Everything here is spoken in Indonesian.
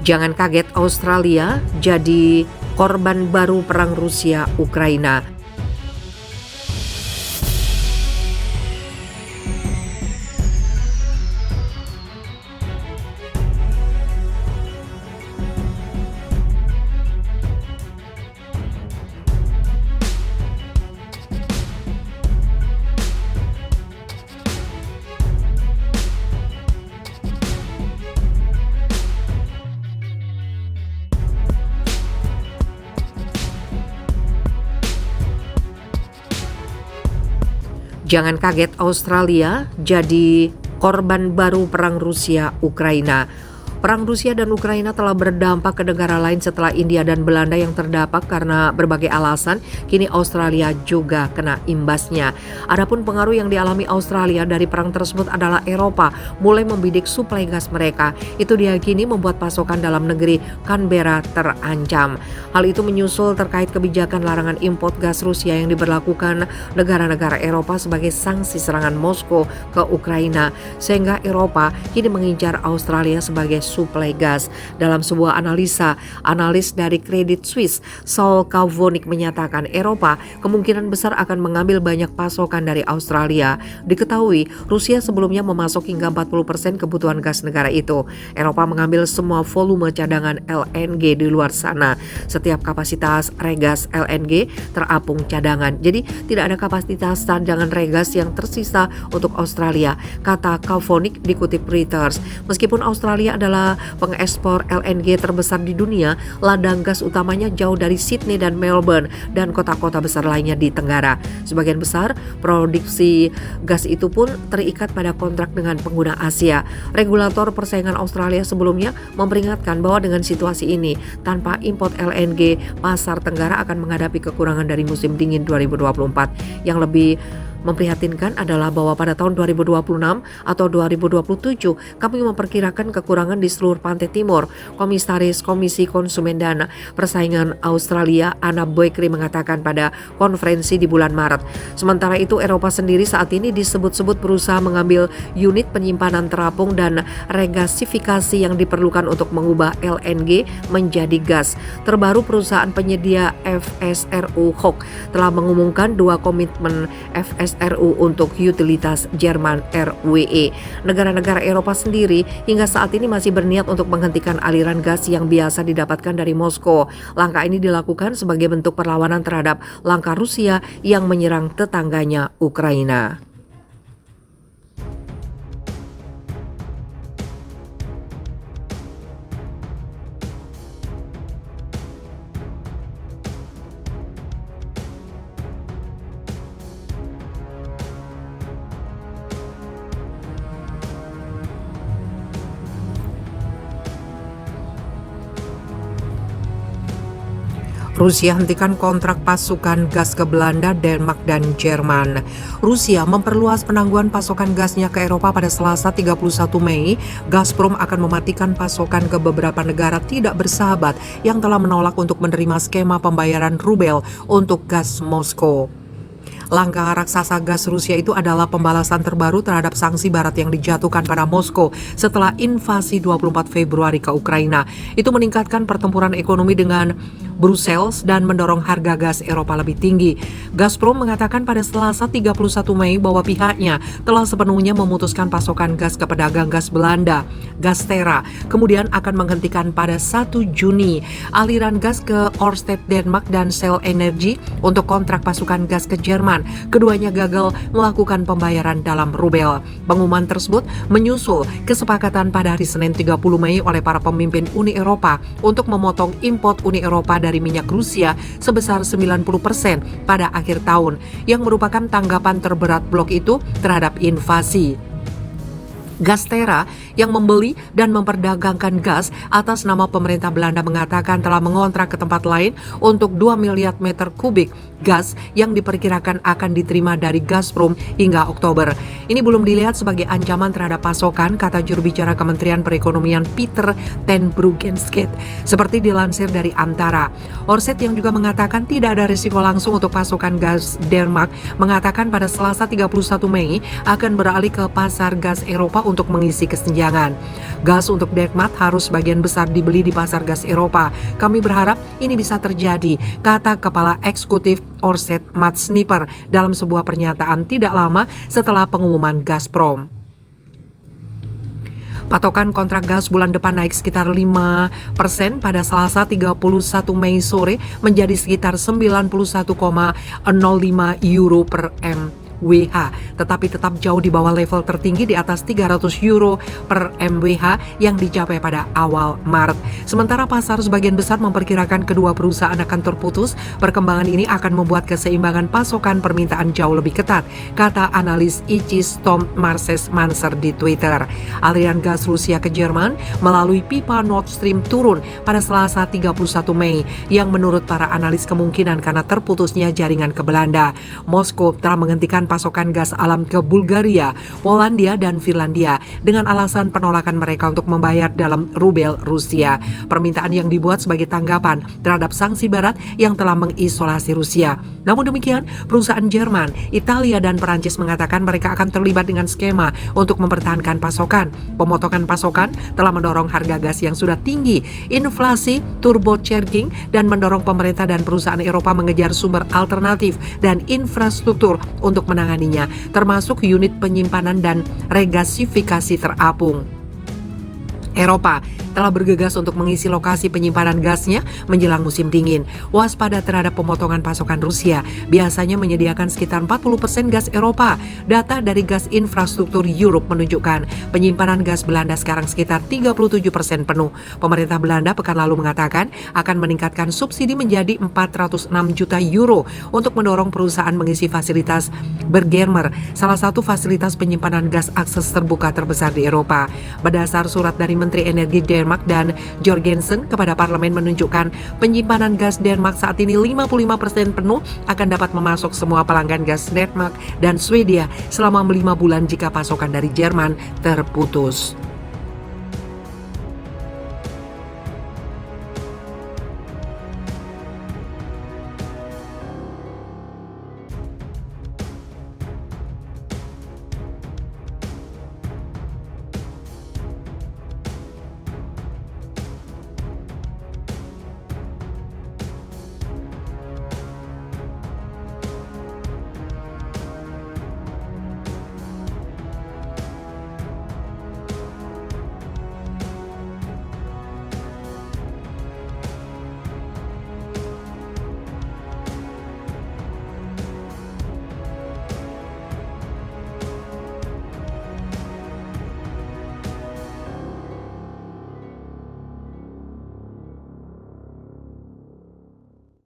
Jangan kaget, Australia jadi korban baru perang Rusia-Ukraina. Jangan kaget, Australia jadi korban baru perang Rusia-Ukraina. Perang Rusia dan Ukraina telah berdampak ke negara lain setelah India dan Belanda yang terdampak karena berbagai alasan. Kini Australia juga kena imbasnya. Adapun pengaruh yang dialami Australia dari perang tersebut adalah Eropa mulai membidik suplai gas mereka. Itu diyakini membuat pasokan dalam negeri Canberra terancam. Hal itu menyusul terkait kebijakan larangan impor gas Rusia yang diberlakukan negara-negara Eropa sebagai sanksi serangan Moskow ke Ukraina, sehingga Eropa kini mengincar Australia sebagai suplai gas. Dalam sebuah analis dari Credit Suisse, Saul Kavonic menyatakan Eropa kemungkinan besar akan mengambil banyak pasokan dari Australia. Diketahui Rusia sebelumnya memasok hingga 40% kebutuhan gas negara itu. Eropa mengambil semua volume cadangan LNG di luar sana. Setiap kapasitas regas LNG terapung cadangan. Jadi tidak ada kapasitas cadangan regas yang tersisa untuk Australia, kata Kavonic dikutip Reuters. Meskipun Australia adalah pengekspor LNG terbesar di dunia, ladang gas utamanya jauh dari Sydney dan Melbourne dan kota-kota besar lainnya di Tenggara. Sebagian besar produksi gas itu pun terikat pada kontrak dengan pengguna Asia. Regulator persaingan Australia sebelumnya memperingatkan bahwa dengan situasi ini, tanpa import LNG, pasar Tenggara akan menghadapi kekurangan dari musim dingin 2024. Yang lebih memprihatinkan adalah bahwa pada tahun 2026 atau 2027 kami memperkirakan kekurangan di seluruh pantai timur. Komisaris Komisi Konsumen dan Persaingan Australia Anna Boykri mengatakan pada konferensi di bulan Maret. Sementara itu Eropa sendiri saat ini disebut-sebut berusaha mengambil unit penyimpanan terapung dan regasifikasi yang diperlukan untuk mengubah LNG menjadi gas. Terbaru perusahaan penyedia FSRU Hoch telah mengumumkan 2 komitmen FSRU untuk utilitas Jerman RWE. Negara-negara Eropa sendiri hingga saat ini masih berniat untuk menghentikan aliran gas yang biasa didapatkan dari Moskow. Langkah ini dilakukan sebagai bentuk perlawanan terhadap langkah Rusia yang menyerang tetangganya Ukraina. Rusia hentikan kontrak pasukan gas ke Belanda, Denmark, dan Jerman. Rusia memperluas penangguhan pasokan gasnya ke Eropa pada Selasa 31 Mei. Gazprom akan mematikan pasokan ke beberapa negara tidak bersahabat yang telah menolak untuk menerima skema pembayaran rubel untuk gas Moskow. Langkah raksasa gas Rusia itu adalah pembalasan terbaru terhadap sanksi barat yang dijatuhkan pada Moskow setelah invasi 24 Februari ke Ukraina. Itu meningkatkan pertempuran ekonomi dengan Brussels dan mendorong harga gas Eropa lebih tinggi. Gazprom mengatakan pada Selasa 31 Mei bahwa pihaknya telah sepenuhnya memutuskan pasokan gas ke pedagang gas Belanda, Gastera, kemudian akan menghentikan pada 1 Juni aliran gas ke Ørsted Denmark dan Shell Energy untuk kontrak pasukan gas ke Jerman. Keduanya gagal melakukan pembayaran dalam rubel. Pengumuman tersebut menyusul kesepakatan pada hari Senin 30 Mei oleh para pemimpin Uni Eropa untuk memotong impor Uni Eropa dari minyak Rusia sebesar 90% pada akhir tahun, yang merupakan tanggapan terberat blok itu terhadap invasi. Gastera yang membeli dan memperdagangkan gas atas nama pemerintah Belanda mengatakan telah mengontrak ke tempat lain untuk 2 miliar meter kubik gas yang diperkirakan akan diterima dari Gazprom hingga Oktober. Ini belum dilihat sebagai ancaman terhadap pasokan, kata juru bicara Kementerian Perekonomian Peter ten Bruggenskate, seperti dilansir dari Antara. Ørsted yang juga mengatakan tidak ada risiko langsung untuk pasokan gas Denmark mengatakan pada Selasa 31 Mei akan beralih ke pasar gas Eropa untuk mengisi kesenjangan. Gas untuk Denmark harus sebagian besar dibeli di pasar gas Eropa. Kami berharap ini bisa terjadi, kata Kepala Eksekutif Ørsted Mats Sniper dalam sebuah pernyataan tidak lama setelah pengumuman Gazprom. Patokan kontrak gas bulan depan naik sekitar 5% pada Selasa 31 Mei sore menjadi sekitar 91,05 euro per MWh, tetapi tetap jauh di bawah level tertinggi di atas 300 euro per MWh yang dicapai pada awal Maret. Sementara pasar sebagian besar memperkirakan kedua perusahaan akan terputus, perkembangan ini akan membuat keseimbangan pasokan permintaan jauh lebih ketat, kata analis ICIS Tom Marses-Manser di Twitter. Aliran gas Rusia ke Jerman melalui pipa Nord Stream turun pada Selasa 31 Mei yang menurut para analis kemungkinan karena terputusnya jaringan ke Belanda. Moskow telah menghentikan pasokan gas alam ke Bulgaria, Polandia, dan Finlandia dengan alasan penolakan mereka untuk membayar dalam rubel Rusia. Permintaan yang dibuat sebagai tanggapan terhadap sanksi Barat yang telah mengisolasi Rusia. Namun demikian, perusahaan Jerman, Italia, dan Perancis mengatakan mereka akan terlibat dengan skema untuk mempertahankan pasokan. Pemotongan pasokan telah mendorong harga gas yang sudah tinggi, inflasi, turbocharging, dan mendorong pemerintah dan perusahaan Eropa mengejar sumber alternatif dan infrastruktur untuk menanganinya, termasuk unit penyimpanan dan regasifikasi terapung. Eropa telah bergegas untuk mengisi lokasi penyimpanan gasnya menjelang musim dingin. Waspada terhadap pemotongan pasokan Rusia biasanya menyediakan sekitar 40% gas Eropa. Data dari Gas Infrastruktur Europe menunjukkan penyimpanan gas Belanda sekarang sekitar 37% penuh. Pemerintah Belanda pekan lalu mengatakan akan meningkatkan subsidi menjadi 406 juta euro untuk mendorong perusahaan mengisi fasilitas Bergermer, salah satu fasilitas penyimpanan gas akses terbuka terbesar di Eropa. Berdasar surat dari Menteri Energi Denmark dan Jorgensen kepada parlemen menunjukkan penyimpanan gas Denmark saat ini 55% penuh akan dapat memasok semua pelanggan gas Denmark dan Swedia selama 5 bulan jika pasokan dari Jerman terputus.